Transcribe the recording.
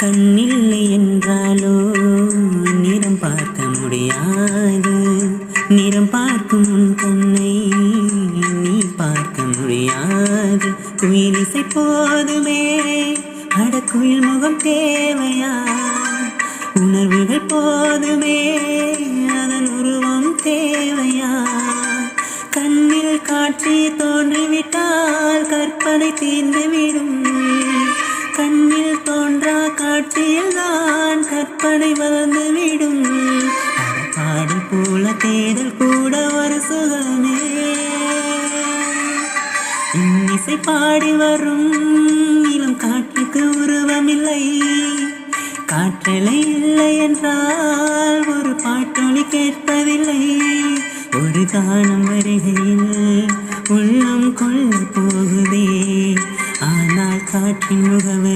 கண்ணில்லை என்றாலோ நிறம் பார்க்க முடியாது. நிறம் பார்க்கும் உன் கண்ணை நீ பார்க்க முடியாது. குயிலிசை போதுமே, அட குயில் முகம் தேவையா? உணர்வுகள் போதுமே, அதன் உருவம் தேவையா? கண்ணில் காட்சி தோன்றிவிட்டால் கற்பனை தீர்ந்துவிடும். கண்ணில் தோன்றா காட்சியில் தான் கற்பனை வந்துவிடும். பாடல் போல தேடல் கூட ஒரு சுகமே. இன்னிசை பாடி வரும் இளம் காற்றுக்கு உருவமில்லை. காற்றலை இல்லை என்றால் ஒரு பாட்டொலி கேட்பதில்லை. ஒரு காலம் வருகையில் உள்ளம் கொள்ள போகுதே, ஆனால் காற்றின் முகவரி